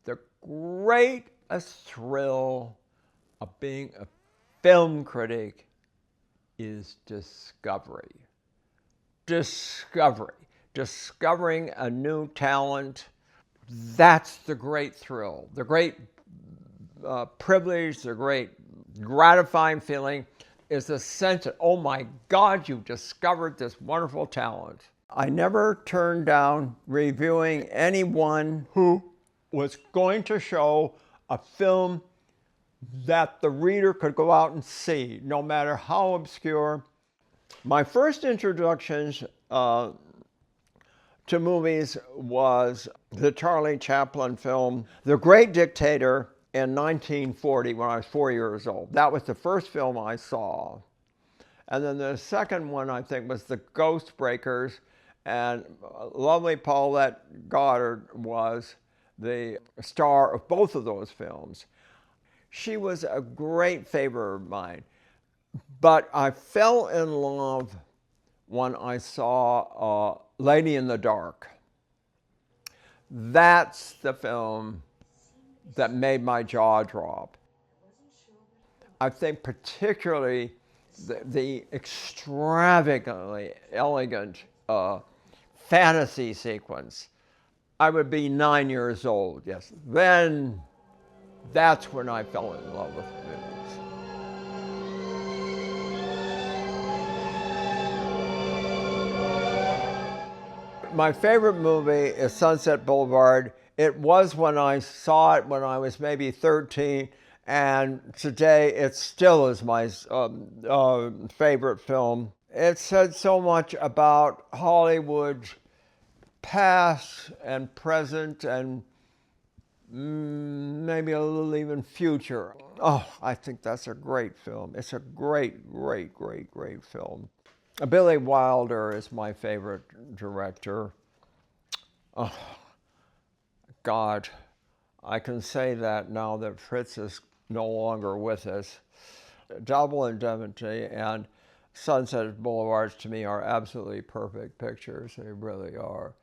The greatest thrill of being a film critic is discovery. Discovering a new talent. That's the great thrill, the great privilege, the great gratifying feeling is the sense that, oh my God, you've discovered this wonderful talent. I never turned down reviewing anyone who was going to show a film that the reader could go out and see, no matter how obscure. My first introductions to movies was the Charlie Chaplin film, The Great Dictator, in 1940 when I was 4 years old. That was the first film I saw. And then the second one, I think, was The Ghost Breakers, and lovely Paulette Goddard was the star of both of those films. She was a great favorite of mine, but I fell in love when I saw Lady in the Dark. That's the film that made my jaw drop. I think particularly the extravagantly elegant fantasy sequence. I would be 9 years old, yes. Then that's when I fell in love with movies. My favorite movie is Sunset Boulevard. It was when I saw it when I was maybe 13, and today it still is my favorite film. It said so much about Hollywood's past and present and maybe a little even future. Oh, I think that's a great film. It's a great film. Billy Wilder is my favorite director. Oh, God, I can say that now that Fritz is no longer with us. Double Indemnity and Sunset Boulevard to me are absolutely perfect pictures. They really are.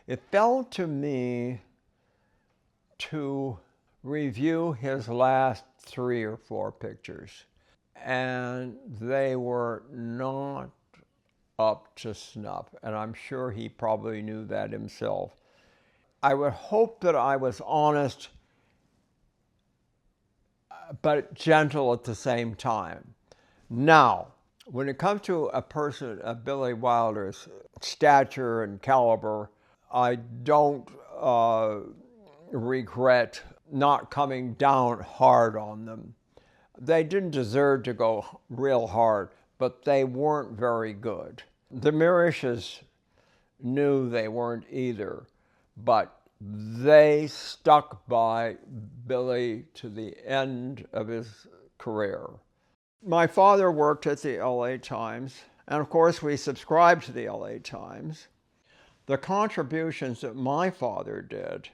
It fell to me to review his last 3 or 4 pictures, and they were not up to snuff, and I'm sure he probably knew that himself. I would hope that I was honest, but gentle at the same time. Now, when it comes to a person of Billy Wilder's stature and caliber, I don't regret not coming down hard on them. They didn't deserve to go real hard, but they weren't very good. The Mirishes knew they weren't either, but they stuck by Billy to the end of his career. My father worked at the LA Times, and of course we subscribed to the LA Times. The contributions that my father did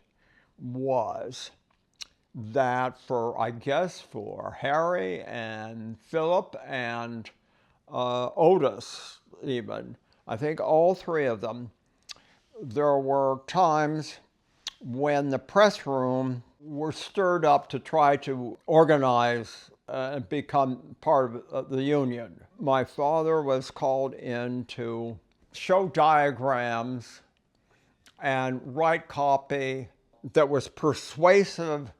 was that for Harry and Philip and Otis even, I think all 3 of them, there were times when the press room were stirred up to try to organize and become part of the union. My father was called in to show diagrams and write copy that was persuasive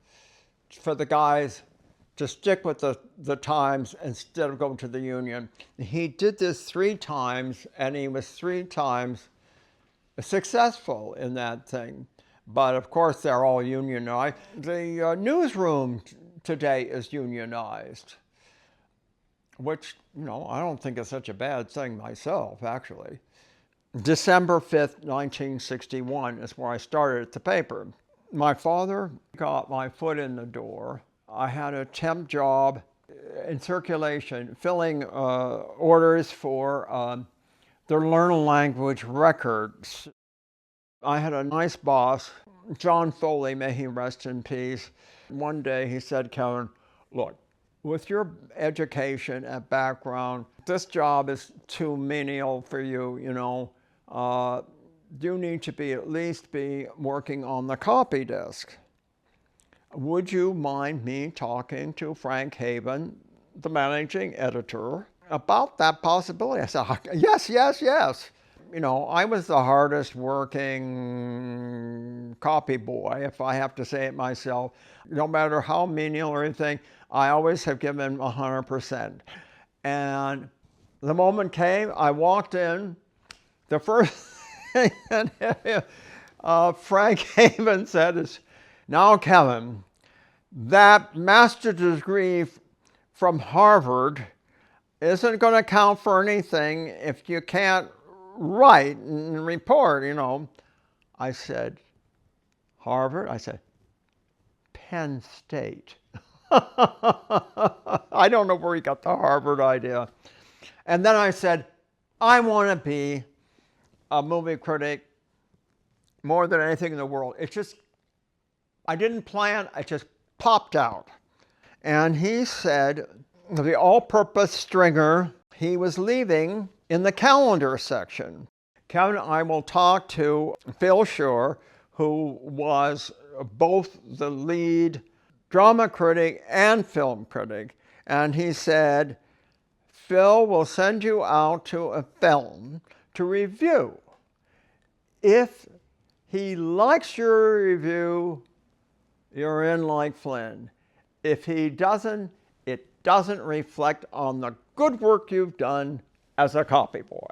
for the guys to stick with the Times instead of going to the union. He did this 3 times, and he was 3 times successful in that thing. But of course, they're all unionized. The newsroom today is unionized, which, I don't think is such a bad thing myself, actually. December 5th, 1961 is where I started at the paper. My father got my foot in the door. I had a temp job in circulation, filling orders for the Learn Language records. I had a nice boss, John Foley, may he rest in peace. One day he said, Kevin, look, with your education and background, this job is too menial for you, you need to at least be working on the copy desk. would you mind me talking to Frank Haven, the managing editor, about that possibility? I said, yes, yes, yes. You know, I was the hardest working copy boy, if I have to say it myself. No matter how menial or anything, I always have given 100%. And the moment came, I walked in, the first thing that Frank Haven said is, now Kevin, that master's degree from Harvard isn't going to count for anything if you can't write and report, you know. I said, Harvard? I said, Penn State. I don't know where he got the Harvard idea. And then I said, I want to be a movie critic more than anything in the world. It just, I didn't plan, it just popped out. And he said, the all-purpose stringer, he was leaving in the calendar section. Kevin, I will talk to Phil Shore, who was both the lead drama critic and film critic. And he said, Phil will send you out to a film to review. If he likes your review, you're in like Flynn. If he doesn't, it doesn't reflect on the good work you've done as a copy boy.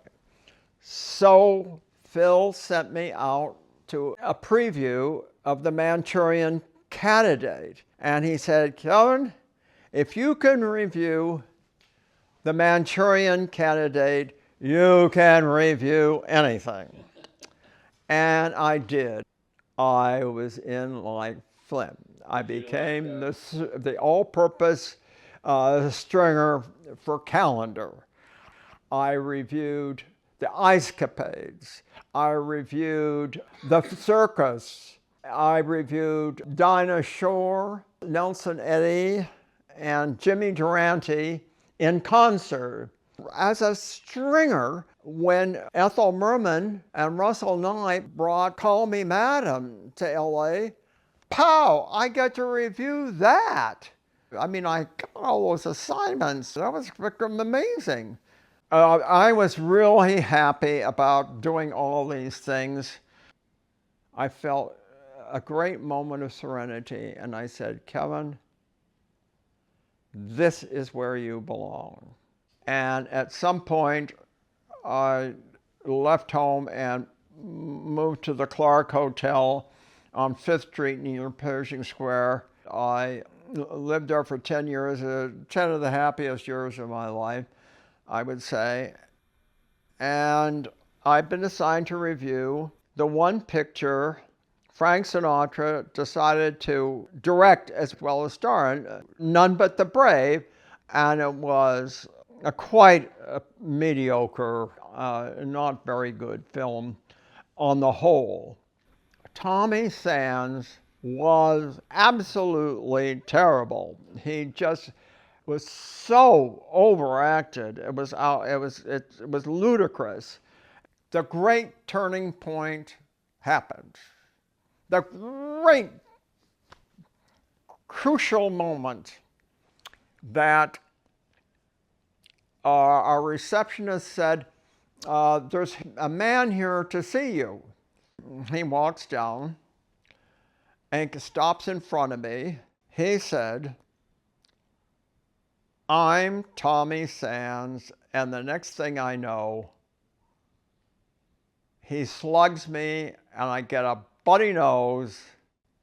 So Phil sent me out to a preview of The Manchurian Candidate. And he said, Kevin, if you can review The Manchurian Candidate, you can review anything. And I did. I was in like Flynn. I became the all-purpose stringer for calendar. I reviewed the Ice Capades. I reviewed the Circus. I reviewed Dinah Shore, Nelson Eddy, and Jimmy Durante in concert. As a stringer, when Ethel Merman and Russell Knight brought Call Me Madam to LA, pow, I get to review that. I mean, I got all those assignments. That was amazing. I was really happy about doing all these things. I felt a great moment of serenity, and I said, Kevin, this is where you belong. And at some point, I left home and moved to the Clark Hotel on 5th Street near Pershing Square. I lived there for 10 years, 10 of the happiest years of my life, I would say. And I've been assigned to review the one picture Frank Sinatra decided to direct as well as star in, None But the Brave, and it was quite a mediocre, not very good film on the whole. Tommy Sands was absolutely terrible. He just was so overacted. It was ludicrous. The great turning point happened. The great crucial moment that our receptionist said, there's a man here to see you. He walks down and stops in front of me. He said, I'm Tommy Sands, and the next thing I know, he slugs me and I get a bloody nose,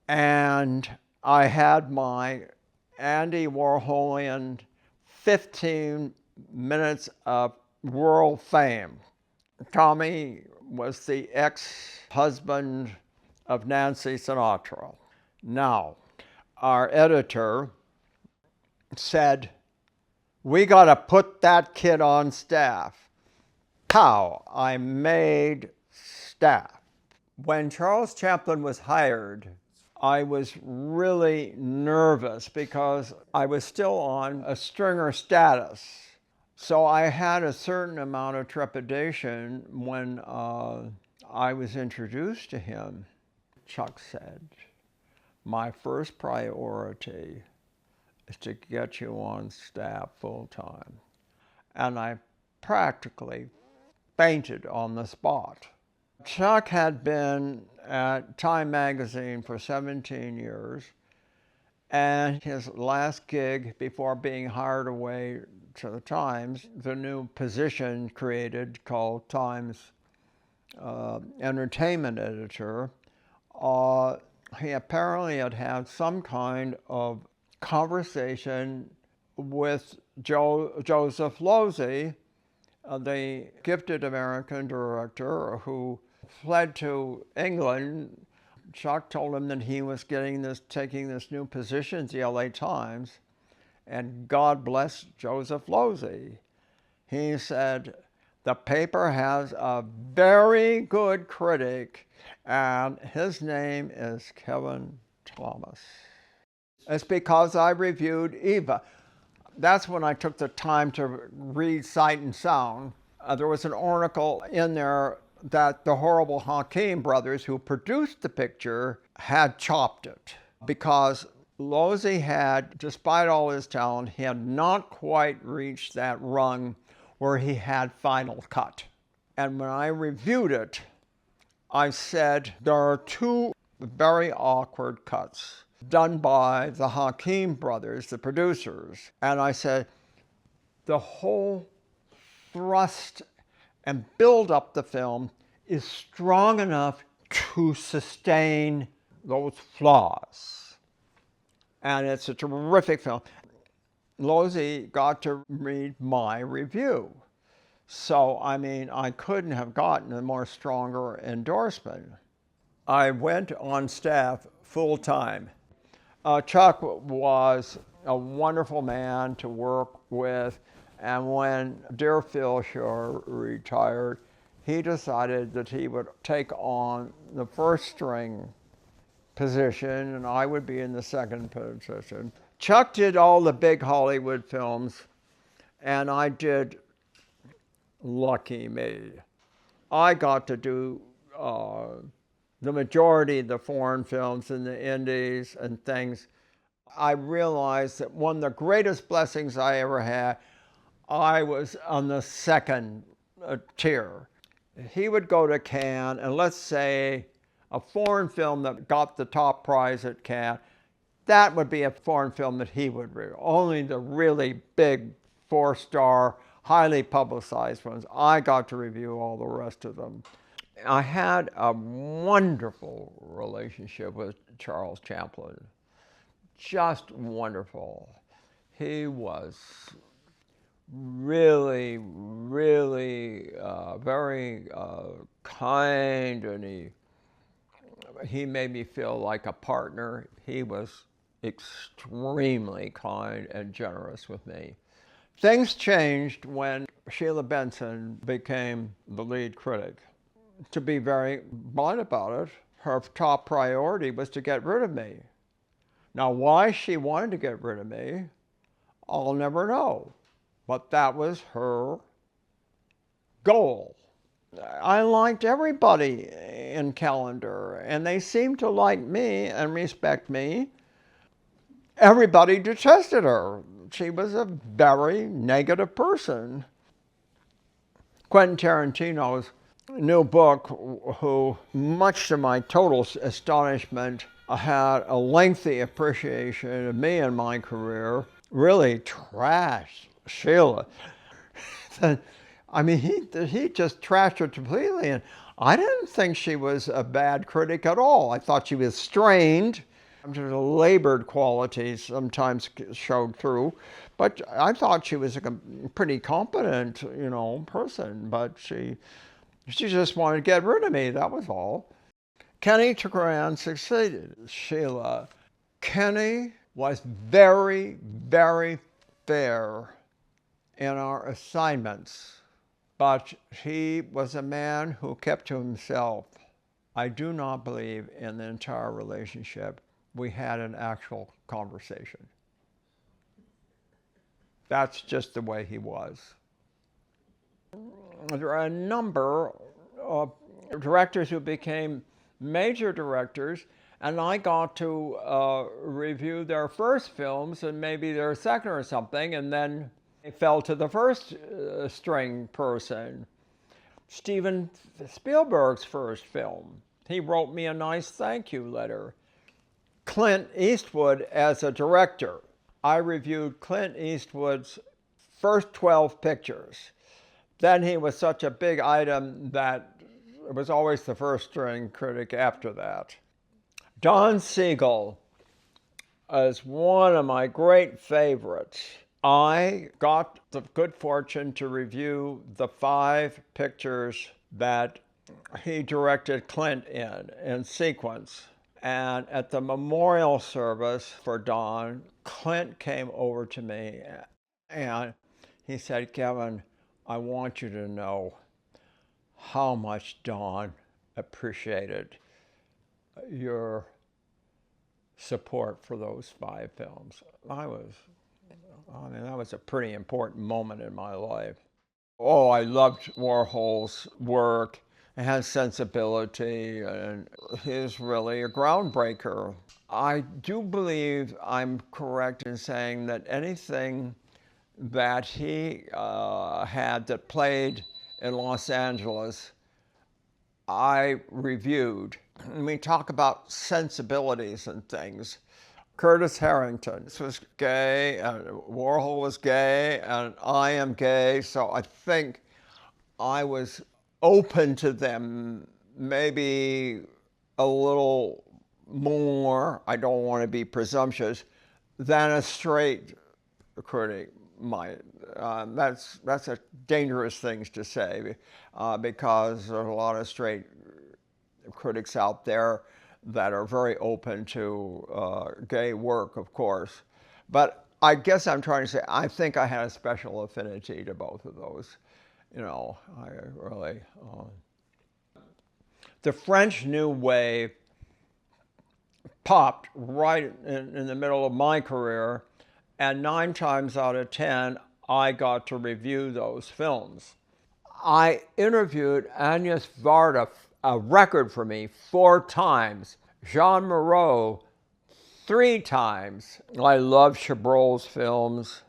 and I had my Andy Warholian 15 minutes of world fame. Tommy was the ex-husband of Nancy Sinatra. Now, our editor said, we got to put that kid on staff. Pow, I made staff. When Charles Chaplin was hired, I was really nervous because I was still on a stringer status. So I had a certain amount of trepidation when I was introduced to him. Chuck said, My first priority is to get you on staff full-time. And I practically fainted on the spot. Chuck had been at Time magazine for 17 years, and his last gig before being hired away to the Times, the new position created called Times entertainment editor, he apparently had had some kind of conversation with Joseph Losey, the gifted American director who fled to England. Chuck told him that he was taking this new position at the LA Times, and God bless Joseph Losey. He said, the paper has a very good critic, and his name is Kevin Thomas. It's because I reviewed Eva. That's when I took the time to read Sight and Sound. There was an article in there that the horrible Hakim brothers, who produced the picture, had chopped it because Losey had, despite all his talent, he had not quite reached that rung where he had final cut. And when I reviewed it, I said there are two very awkward cuts done by the Hakim brothers, the producers. And I said, the whole thrust and build up the film is strong enough to sustain those flaws. And it's a terrific film. Losey got to read my review. So, I mean, I couldn't have gotten a more stronger endorsement. I went on staff full time. Chuck was a wonderful man to work with, and when Dear Phil Shore retired, he decided that he would take on the first string position, and I would be in the second position. Chuck did all the big Hollywood films, and I did Lucky Me. I got to do the majority of the foreign films in the Indies and things. I realized that one of the greatest blessings I ever had, I was on the second tier. He would go to Cannes, and let's say a foreign film that got the top prize at Cannes, that would be a foreign film that he would review. Only the really big 4-star, highly publicized ones. I got to review all the rest of them. I had a wonderful relationship with Charles Chaplin. Just wonderful. He was really, really very kind, and he made me feel like a partner. He was extremely kind and generous with me. Things changed when Sheila Benson became the lead critic. To be very blunt about it, her top priority was to get rid of me. Now, why she wanted to get rid of me, I'll never know. But that was her goal. I liked everybody in Calendar, and they seemed to like me and respect me. Everybody detested her. She was a very negative person. Quentin Tarantino's new book, who, much to my total astonishment, had a lengthy appreciation of me and my career, really trashed Sheila. I mean, he just trashed her completely, and I didn't think she was a bad critic at all. I thought she was strained. The labored qualities sometimes showed through, but I thought she was a pretty competent, person. But she just wanted to get rid of me. That was all. Kenny Cukor succeeded Sheila. Kenny was very, very fair in our assignments, but he was a man who kept to himself. I do not believe in the entire relationship we had an actual conversation. That's just the way he was. There are a number of directors who became major directors, And I got to review their first films and maybe their second or something, and then it fell to the first string person. Steven Spielberg's first film. He wrote me a nice thank you letter. Clint Eastwood as a director. I reviewed Clint Eastwood's first 12 pictures. Then he was such a big item that it was always the first string critic after that. Don Siegel is one of my great favorites. I got the good fortune to review the 5 pictures that he directed Clint in sequence. And at the memorial service for Don, Clint came over to me and he said, "Kevin, I want you to know how much Don appreciated your support for those 5 films." That was a pretty important moment in my life. Oh, I loved Warhol's work. It has sensibility, and he's really a groundbreaker. I do believe I'm correct in saying that anything that he had that played in Los Angeles, I reviewed. And we talk about sensibilities and things. Curtis Harrington. This was gay, and Warhol was gay, and I am gay, so I think I was open to them maybe a little more, I don't want to be presumptuous, than a straight critic might. That's a dangerous thing to say because there's a lot of straight critics out there that are very open to gay work, of course. But I guess I'm trying to say I think I had a special affinity to both of those. I really... The French New Wave popped right in the middle of my career, and 9 times out of 10, I got to review those films. I interviewed Agnes Varda, a record for me, 4 times. Jean Moreau, 3 times. I love Chabrol's films.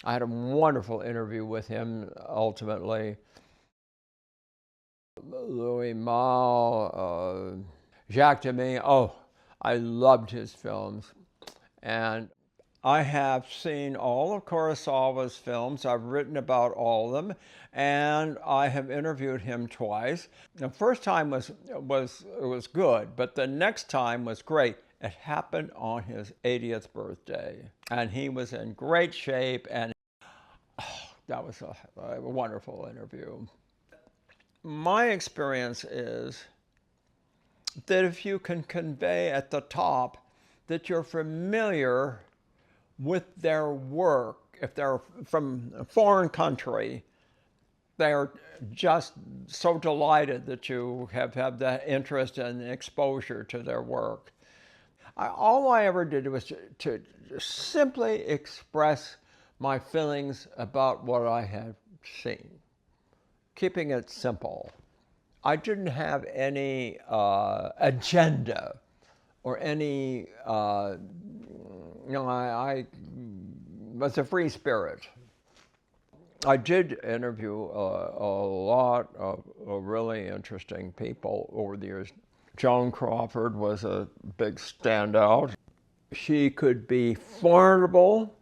I had a wonderful interview with him, ultimately. Louis Malle, Jacques Demy. Oh, I loved his films. And I have seen all of Kurosawa's films. I've written about all of them, and I have interviewed him twice. The first time was good, but the next time was great. It happened on his 80th birthday, and he was in great shape, and that was a wonderful interview. My experience is that if you can convey at the top that you're familiar with their work, if they're from a foreign country, they're just so delighted that you have had that interest and exposure to their work. All I ever did was to simply express my feelings about what I had seen, keeping it simple. I didn't have any agenda or any, I was a free spirit. I did interview a lot of really interesting people over the years. Joan Crawford was a big standout. She could be formidable,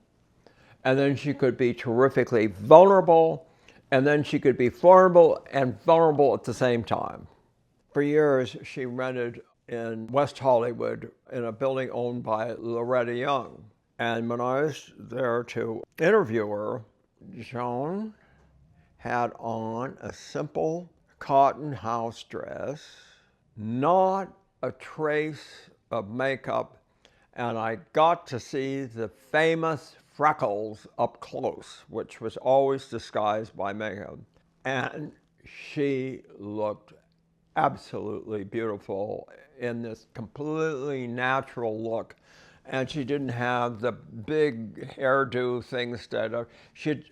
and then she could be terrifically vulnerable, and then she could be formidable and vulnerable at the same time. For years, she rented in West Hollywood in a building owned by Loretta Young. And when I was there to interview her, Joan had on a simple cotton house dress, not a trace of makeup, and I got to see the famous freckles up close, which was always disguised by makeup. And she looked absolutely beautiful in this completely natural look. And she didn't have the big hairdo things that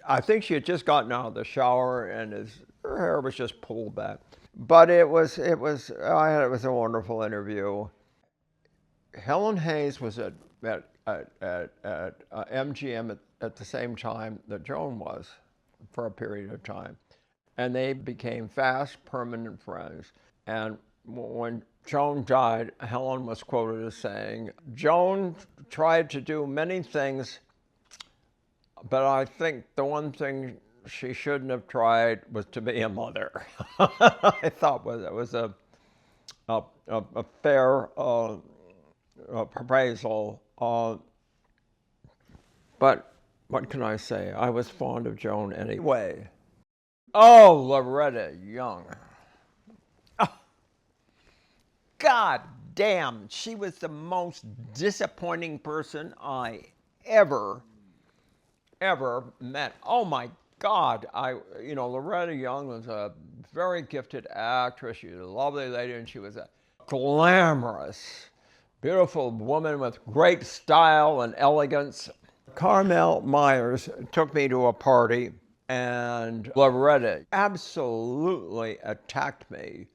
I think she had just gotten out of the shower and her hair was just pulled back. But it was a wonderful interview. Helen Hayes was at MGM at the same time that Joan was for a period of time. And they became fast, permanent friends. And when Joan died, Helen was quoted as saying, Joan tried to do many things, but I think the one thing she shouldn't have tried was to be a mother. I thought it was a fair appraisal. But what can I say? I was fond of Joan anyway. Oh, Loretta Young. Oh, God damn, she was the most disappointing person I ever met. Oh my God, Loretta Young was a very gifted actress. She was a lovely lady, and she was a glamorous, beautiful woman with great style and elegance. Carmel Myers took me to a party, and Loretta absolutely attacked me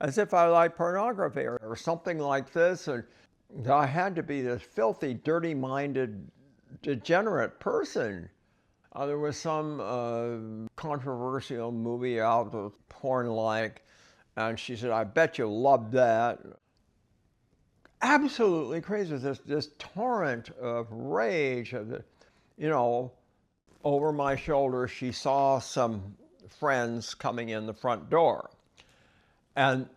as if I liked pornography or something like this. And I had to be this filthy, dirty-minded, degenerate person. There was some controversial movie out that was porn-like, and she said, I bet you loved that. Absolutely crazy. This torrent of rage, over my shoulder, she saw some friends coming in the front door. And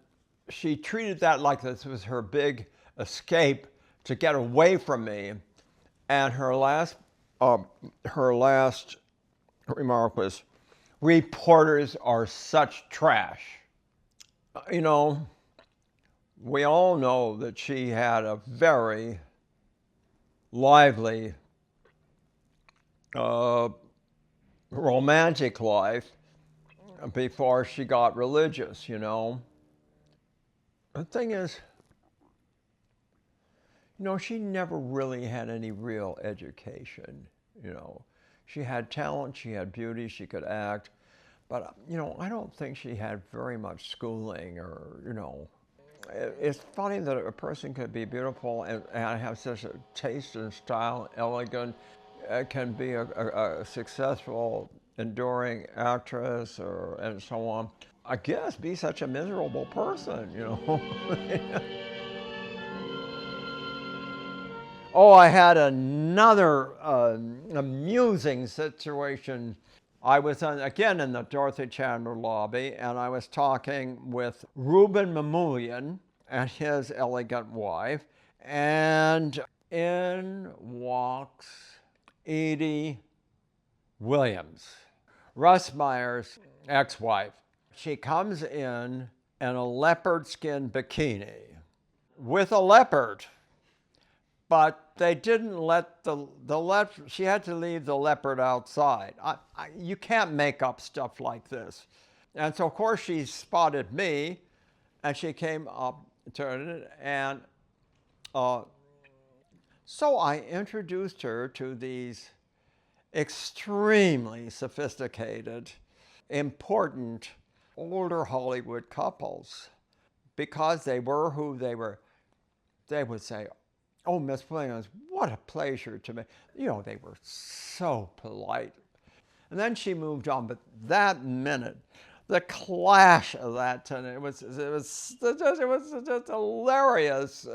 she treated that like this was her big escape to get away from me. And her last remark was, reporters are such trash. We all know that she had a very lively romantic life before she got religious, The thing is, she never really had any real education, She had talent, she had beauty, she could act, but, I don't think she had very much schooling or, It's funny that a person could be beautiful and have such a taste and style, elegant, can be a successful, enduring actress and so on. I guess be such a miserable person, Oh, I had another amusing situation. I was again in the Dorothy Chandler lobby, and I was talking with Reuben Mamoulian and his elegant wife, and in walks Edie Williams, Russ Meyer's ex-wife. She comes in a leopard skin bikini with a leopard. But they didn't let the leopard, she had to leave the leopard outside. You can't make up stuff like this. And so, of course, she spotted me, and she came up to it, and so I introduced her to these extremely sophisticated, important, older Hollywood couples, because they were who they were. They would say, oh, Miss Williams, what a pleasure to me. They were so polite. And then she moved on, but that minute, the clash of that tonight, it was just a hilarious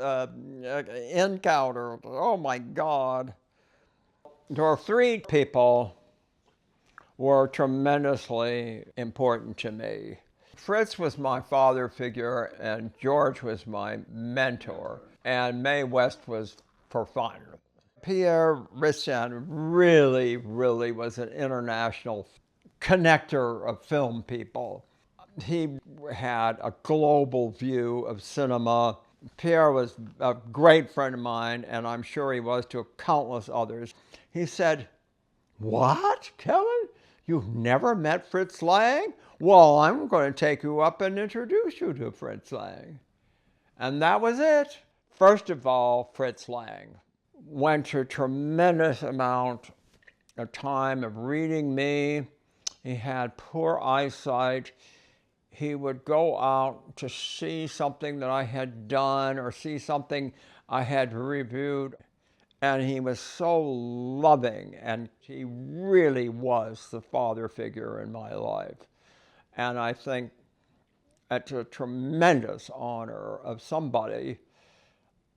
encounter. Oh my God. There were three people who were tremendously important to me. Fritz was my father figure, and George was my mentor, and Mae West was for fun. Pierre Richan really was an international connector of film people. He had a global view of cinema. Pierre was a great friend of mine, and I'm sure he was to countless others. He said, "What, Kevin? You've never met Fritz Lang? Well, I'm going to take you up and introduce you to Fritz Lang." And that was it. First of all, Fritz Lang went to a tremendous amount of time of reading me. He had poor eyesight. He would go out to see something that I had done or see something I had reviewed, and he was so loving, and he really was the father figure in my life. And I think it's a tremendous honor of somebody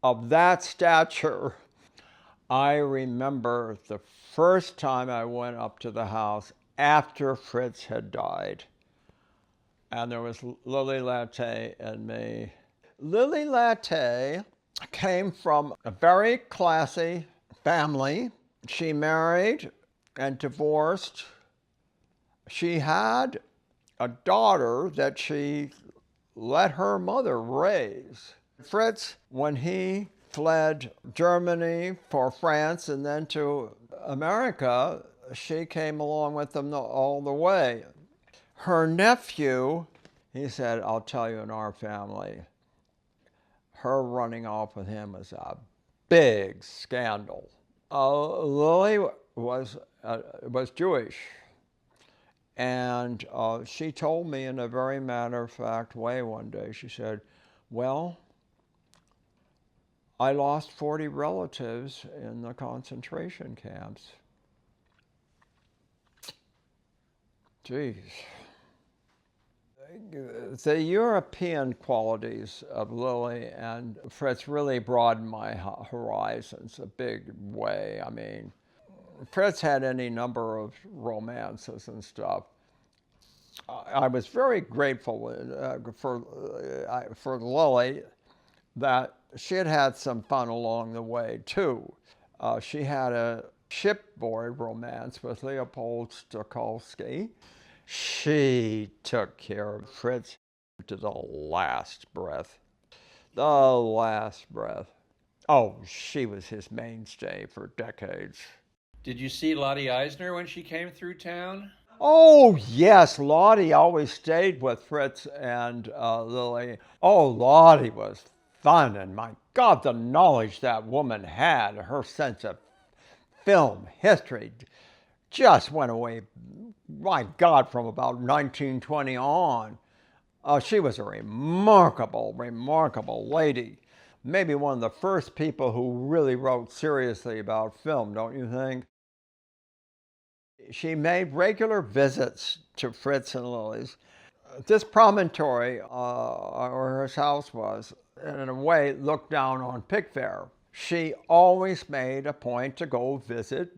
of that stature. I remember the first time I went up to the house after Fritz had died, and there was Lily Latte and me. Lily Latte came from a very classy family. She married and divorced. She had a daughter that she let her mother raise. Fritz, when he fled Germany for France and then to America, she came along with them all the way. Her nephew, he said, I'll tell you, in our family, her running off with him was a big scandal. Lily was Jewish, and she told me in a very matter-of-fact way one day, she said, well, I lost 40 relatives in the concentration camps. Geez. The European qualities of Lily and Fritz really broadened my horizons a big way. I mean, Fritz had any number of romances and stuff. I was very grateful for Lily that she had had some fun along the way too. She had a shipboard romance with Leopold Stokowski. She took care of Fritz to the last breath. The last breath. Oh, she was his mainstay for decades. Did you see Lottie Eisner when she came through town? Oh, yes, Lottie always stayed with Fritz and Lily. Oh, Lottie was fun, and my God, the knowledge that woman had, her sense of film history just went away, my God, from about 1920 on. She was a remarkable, remarkable lady. Maybe one of the first people who really wrote seriously about film, don't you think? She made regular visits to Fritz and Lily's. This promontory, where his house was, in a way looked down on Pickfair. She always made a point to go visit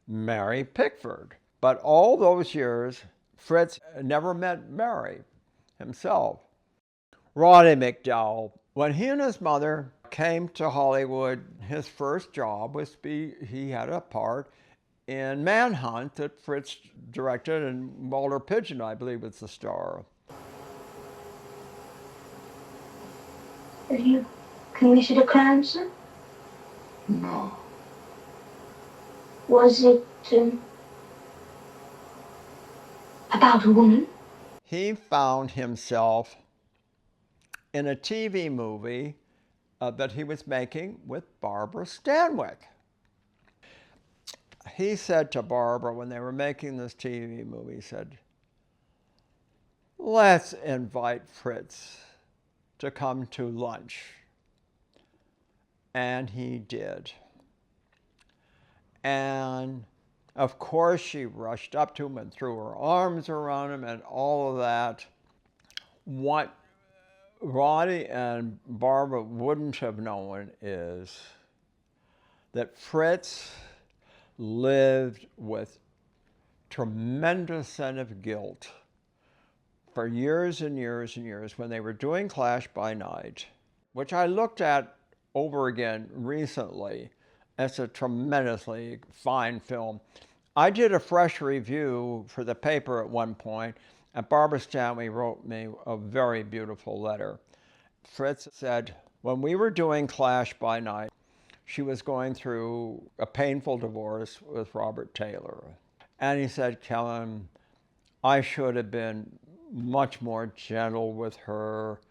Mary Pickford. But all those years, Fritz never met Mary himself. Roddy McDowell, when he and his mother came to Hollywood, his first job was he had a part in Manhunt that Fritz directed, and Walter Pidgeon, I believe, was the star. Have you committed a crime, sir? No. Was it about a woman? He found himself in a TV movie that he was making with Barbara Stanwyck. He said to Barbara when they were making this TV movie, he said, let's invite Fritz to come to lunch. And he did. And of course she rushed up to him and threw her arms around him and all of that. What Roddy and Barbara wouldn't have known is that Fritz lived with tremendous sense of guilt for years and years and years when they were doing Clash by Night, which I looked at over again recently. It's a tremendously fine film. I did a fresh review for the paper at one point, and Barbara Stanwyck wrote me a very beautiful letter. Fritz said, when we were doing Clash by Night, she was going through a painful divorce with Robert Taylor. And he said, Kellen, I should have been much more gentle with her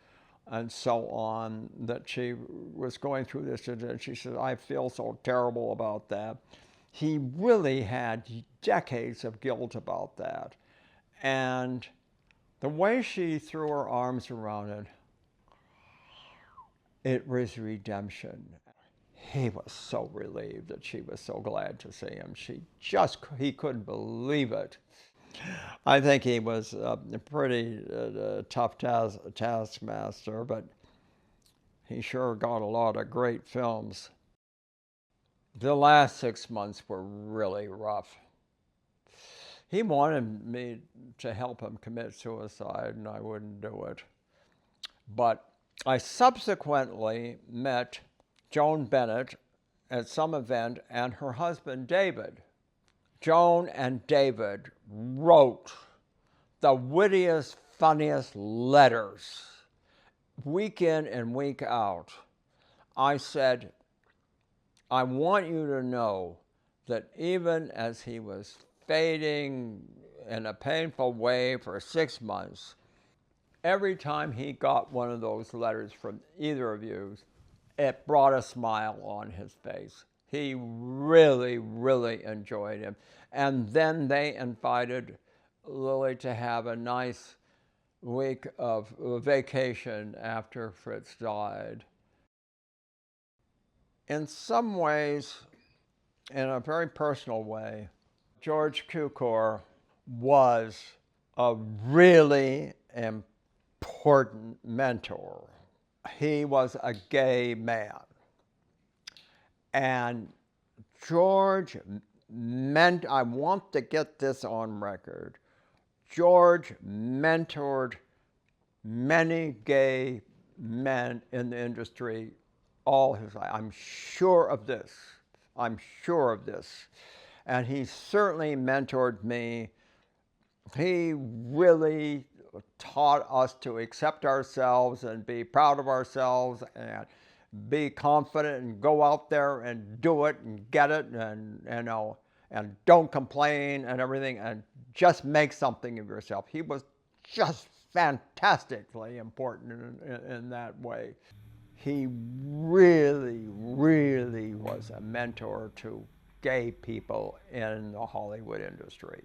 and so on, that she was going through this. And she said, I feel so terrible about that. He really had decades of guilt about that. And the way she threw her arms around it, it was redemption. He was so relieved that she was so glad to see him. He couldn't believe it. I think he was a pretty tough taskmaster, but he sure got a lot of great films. The last 6 months were really rough. He wanted me to help him commit suicide, and I wouldn't do it. But I subsequently met Joan Bennett at some event and her husband, David. Joan and David wrote the wittiest, funniest letters, week in and week out. I said, I want you to know that even as he was fading in a painful way for 6 months, every time he got one of those letters from either of you, it brought a smile on his face. He really, really enjoyed him. And then they invited Lily to have a nice week of vacation after Fritz died. In some ways, in a very personal way, George Cukor was a really important mentor. He was a gay man. And George I want to get this on record, George mentored many gay men in the industry all his life. I'm sure of this. And he certainly mentored me. He really taught us to accept ourselves and be proud of ourselves and be confident and go out there and do it and get it and and don't complain and everything and just make something of yourself. He was just fantastically important in that way. He really, really was a mentor to gay people in the Hollywood industry.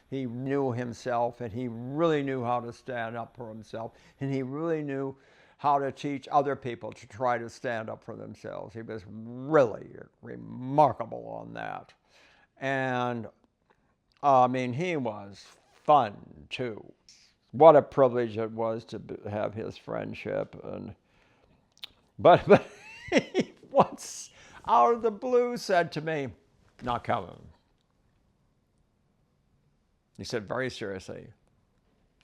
He knew himself, and he really knew how to stand up for himself, and he really knew how to teach other people to try to stand up for themselves. He was really remarkable on that. And I mean, he was fun too. What a privilege it was to have his friendship. But he once, out of the blue, said to me, "Now, Kevin," he said very seriously,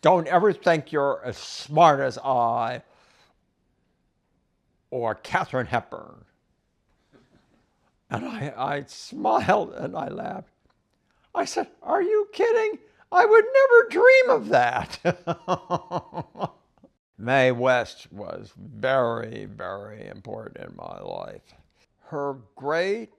"don't ever think you're as smart as I or Katharine Hepburn." And I smiled and I laughed. I said, "Are you kidding? I would never dream of that." Mae West was very, very important in my life. Her great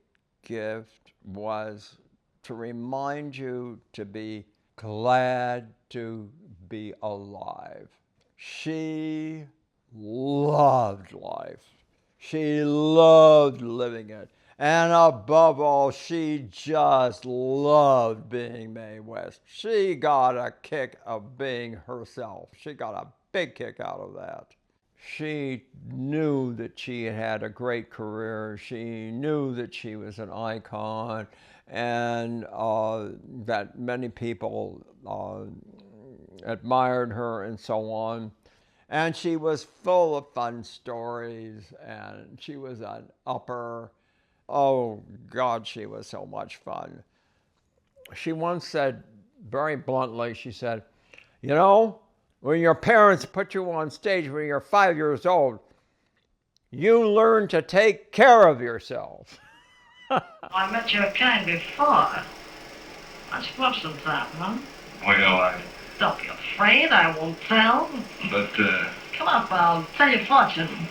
gift was to remind you to be glad to be alive. She loved life. She loved living it. And above all, she just loved being Mae West. She got a kick of being herself. She got a big kick out of that. She knew that she had a great career. She knew that she was an icon and that many people admired her and so on. And she was full of fun stories, and she was an upper. Oh, God, she was so much fun. She once said, very bluntly, she said, "You know, when your parents put you on stage when you're 5 years old, you learn to take care of yourself." I met your kind before. Let's flip some time, huh? Well, Don't be afraid, I won't tell. but, Come up, I'll tell your fortune.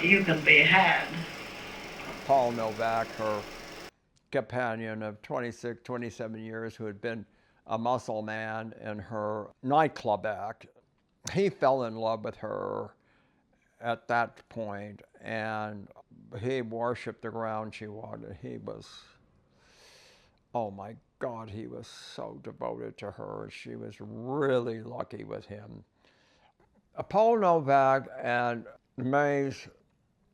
You can be had. Paul Novak, her companion of 26, 27 years, who had been a muscle man in her nightclub act, he fell in love with her at that point, and he worshiped the ground she wanted. He was, oh my God, he was so devoted to her. She was really lucky with him. Paul Novak and Mae's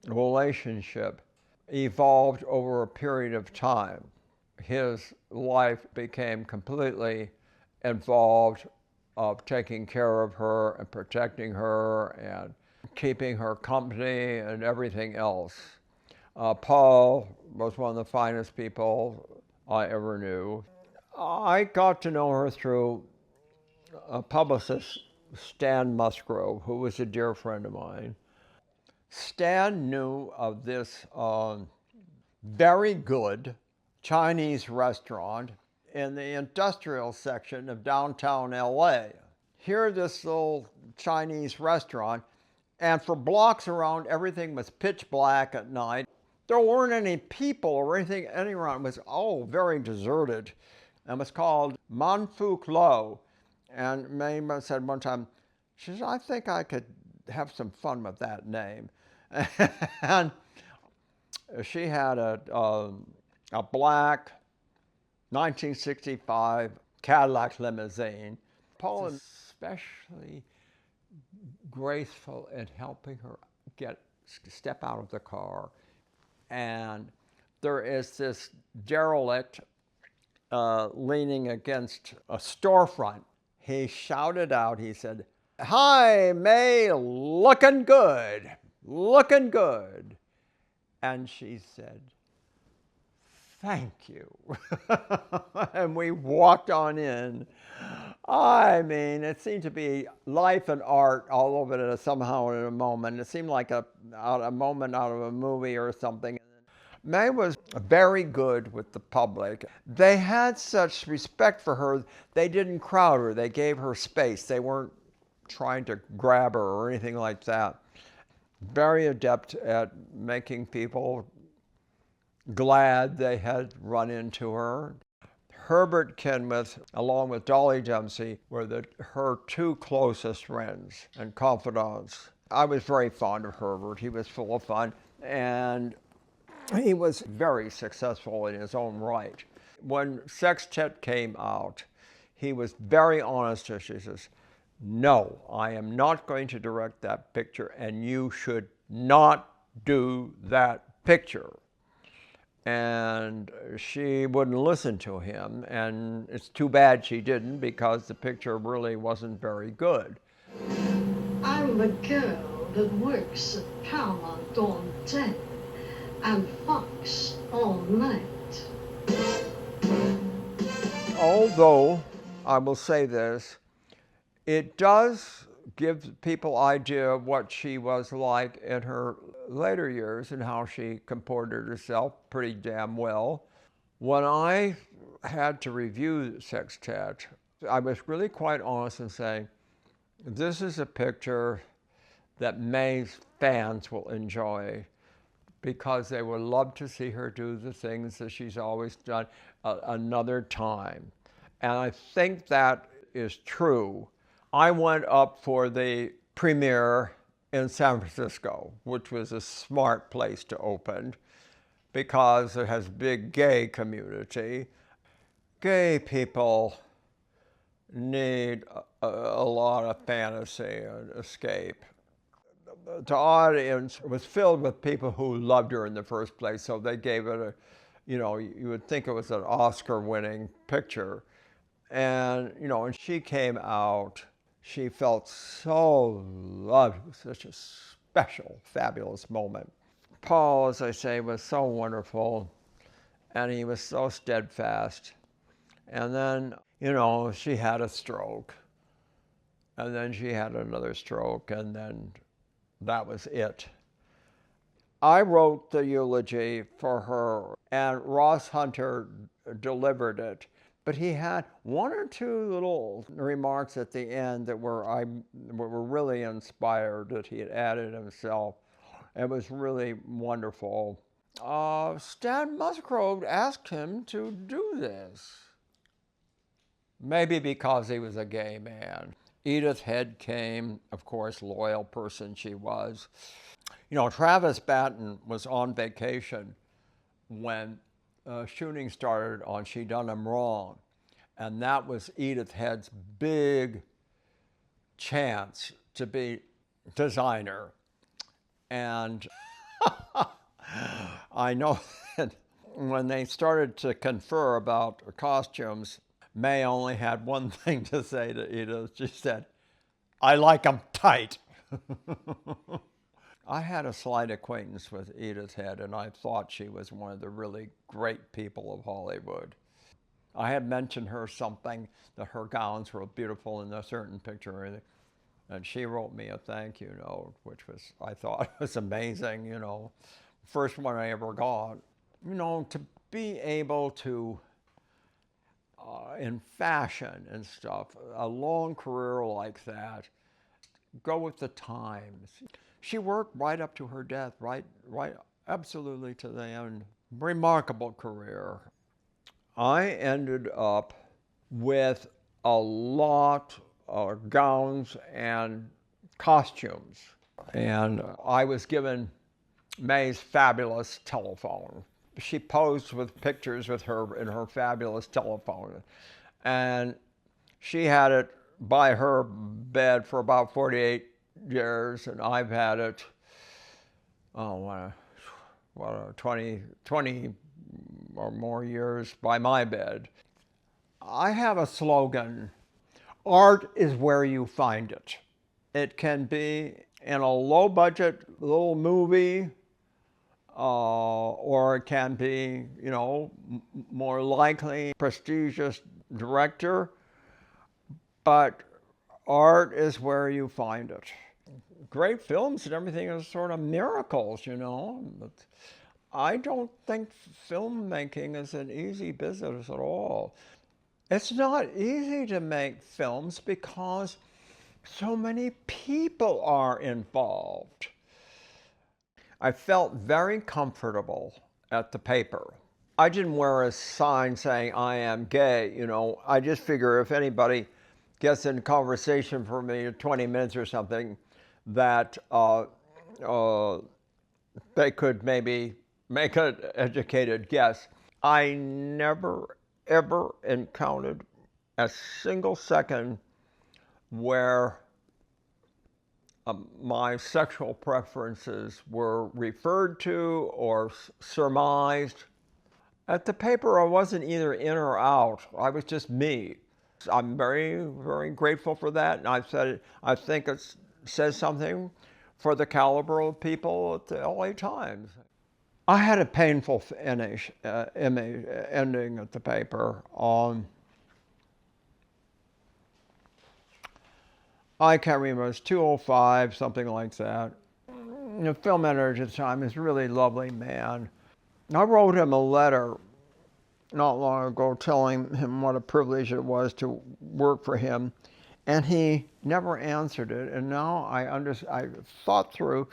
relationship evolved over a period of time. His life became completely involved of taking care of her and protecting her and keeping her company and everything else. Paul was one of the finest people I ever knew. I got to know her through a publicist, Stan Musgrove, who was a dear friend of mine. Stan knew of this very good Chinese restaurant in the industrial section of downtown LA. Here, this little Chinese restaurant, and for blocks around, everything was pitch black at night. There weren't any people or anything around. It was all very deserted. And it was called Man Fuk Lo. And Mae said one time, she said, I think I could have some fun with that name. And she had a black 1965 Cadillac limousine. Paul is especially graceful in helping her step out of the car. And there is this derelict leaning against a storefront. He shouted out, he said, "Hi, Mae, looking good, looking good." And she said, "Thank you." And we walked on in. I mean, it seemed to be life and art all over it somehow in a moment. It seemed like a moment out of a movie or something. Mae was very good with the public. They had such respect for her, they didn't crowd her. They gave her space. They weren't trying to grab her or anything like that. Very adept at making people glad they had run into her. Herbert Kenwith, along with Dolly Dempsey, were her two closest friends and confidants. I was very fond of Herbert. He was full of fun, and he was very successful in his own right. When Sextet came out, he was very honest. He says, "No, I am not going to direct that picture, and you should not do that picture." And she wouldn't listen to him, and it's too bad she didn't, because the picture really wasn't very good. I'm the girl that works at Paramount on 10 and Fox all night. Although, I will say this, it does give people idea of what she was like in her later years and how she comported herself pretty damn well. When I had to review Sextet, I was really quite honest in saying, this is a picture that Mae's fans will enjoy, because they would love to see her do the things that she's always done another time. And I think that is true. I went up for the premiere in San Francisco, which was a smart place to open because it has a big gay community. Gay people need a lot of fantasy and escape. The audience was filled with people who loved her in the first place, so they gave it you would think it was an Oscar-winning picture. And, and she came out, she felt so loved. It was such a special, fabulous moment. Paul, as I say, was so wonderful, and he was so steadfast. And then, she had a stroke, and then she had another stroke, and then that was it. I wrote the eulogy for her, and Ross Hunter delivered it. But he had one or two little remarks at the end that were really inspired, that he had added himself. It was really wonderful. Stan Musgrove asked him to do this. Maybe because he was a gay man. Edith Head came, of course, loyal person she was. Travis Batten was on vacation when shooting started on She Done Him Wrong. And that was Edith Head's big chance to be designer. And I know that when they started to confer about costumes, Mae only had one thing to say to Edith. She said, "I like 'em tight." I had a slight acquaintance with Edith Head, and I thought she was one of the really great people of Hollywood. I had mentioned her something, that her gowns were beautiful in a certain picture, and she wrote me a thank you note, which was, I thought, was amazing, you know. First one I ever got. You know, to be able to, in fashion and stuff, a long career like that, go with the times. She worked right up to her death, right, absolutely to the end. Remarkable career. I ended up with a lot of gowns and costumes. And I was given Mae's fabulous telephone. She posed with pictures with her in her fabulous telephone. And she had it by her bed for about 48 years, and I've had it, 20 or more years by my bed. I have a slogan: art is where you find it. It can be in a low-budget little movie, or it can be, you know, more likely prestigious director, but art is where you find it. Great films and everything is sort of miracles, you know. But I don't think filmmaking is an easy business at all. It's not easy to make films because so many people are involved. I felt very comfortable at the paper. I didn't wear a sign saying I am gay, you know. I just figure if anybody gets in conversation for me 20 minutes or something, that they could maybe make an educated guess. I never, ever encountered a single second where my sexual preferences were referred to or surmised. At the paper, I wasn't either in or out. I was just me. I'm very, very grateful for that, and I've said it. I think it says something for the caliber of people at the LA Times. I had a painful ending at the paper. I can't remember, it was 205, something like that. The film editor at the time is a really lovely man. I wrote him a letter not long ago telling him what a privilege it was to work for him, and he never answered it. And now I thought through,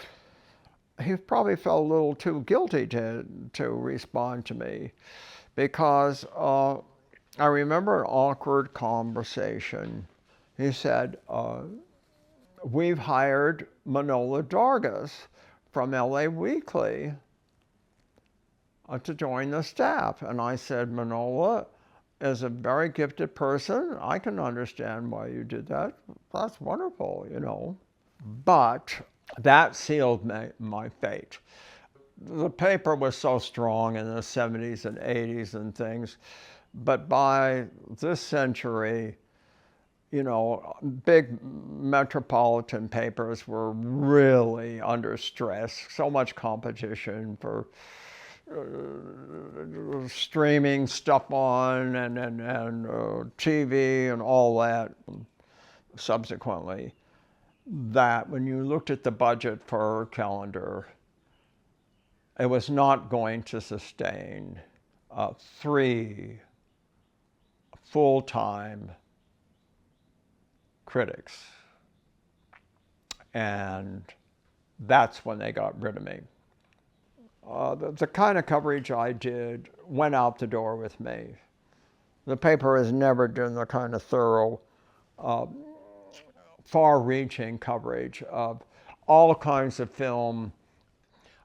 he probably felt a little too guilty to respond to me, because I remember an awkward conversation. He said, "We've hired Manola Dargis from LA Weekly to join the staff." And I said, "Manola is a very gifted person. I can understand why you did that. That's wonderful, you know." But that sealed my fate. The paper was so strong in the 70s and 80s and things, but by this century, you know, big metropolitan papers were really under stress. So much competition for streaming stuff on and TV and all that. Subsequently, that when you looked at the budget for Calendar, it was not going to sustain 3 full-time critics. And that's when they got rid of me. The kind of coverage I did went out the door with me. The paper has never done the kind of thorough, far-reaching coverage of all kinds of film.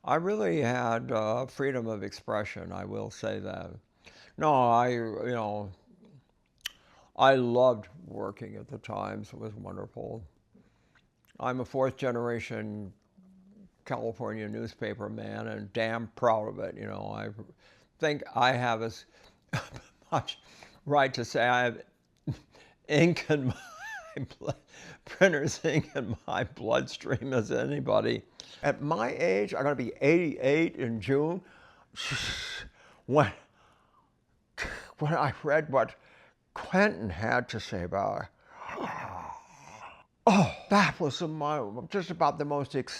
I really had freedom of expression, I will say that. No, I loved working at the Times. It was wonderful. I'm a 4th generation California newspaper man and damn proud of it. You know, I think I have as much right to say I have ink in my printer's ink in my bloodstream as anybody. At my age, I'm going to be 88 in June. When I read what Quentin had to say about it, oh, that was just about the most, it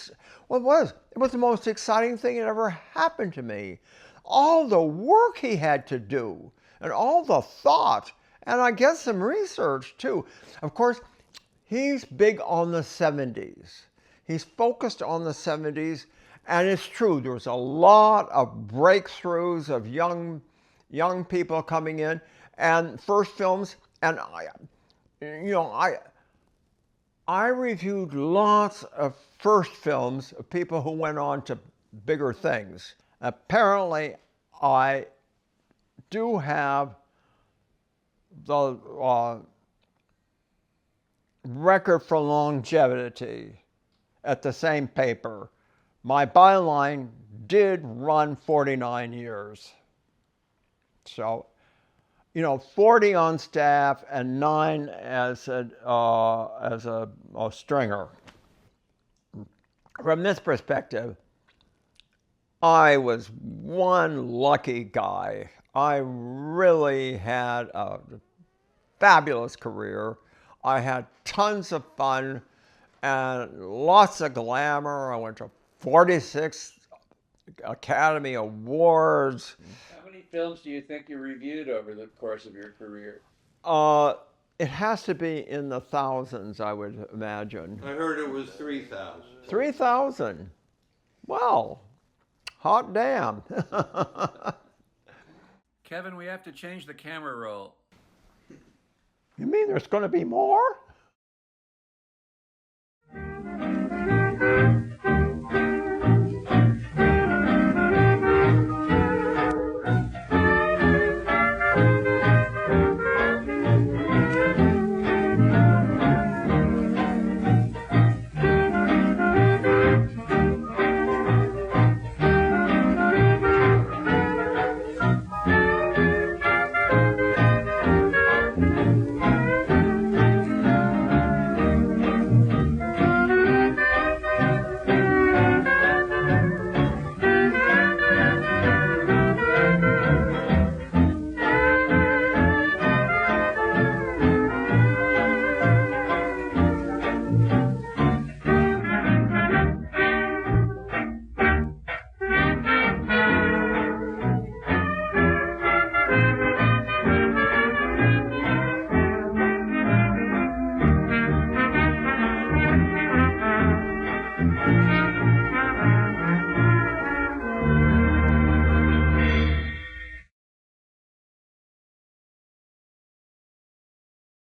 was the most exciting thing that ever happened to me. All the work he had to do, and all the thought, and I guess some research too. Of course, he's big on the 70s. He's focused on the 70s, and it's true, there was a lot of breakthroughs of young people coming in, and first films, and I reviewed lots of first films of people who went on to bigger things. Apparently, I do have the record for longevity at the same paper. My byline did run 49 years. So, 40 on staff and 9 as a stringer. From this perspective, I was one lucky guy. I really had a fabulous career. I had tons of fun and lots of glamour. I went to 46 Academy Awards. How many films do you think you reviewed over the course of your career? It has to be in the thousands, I would imagine. I heard it was 3,000. 3,000. Well, hot damn. Kevin, we have to change the camera roll. You mean there's going to be more?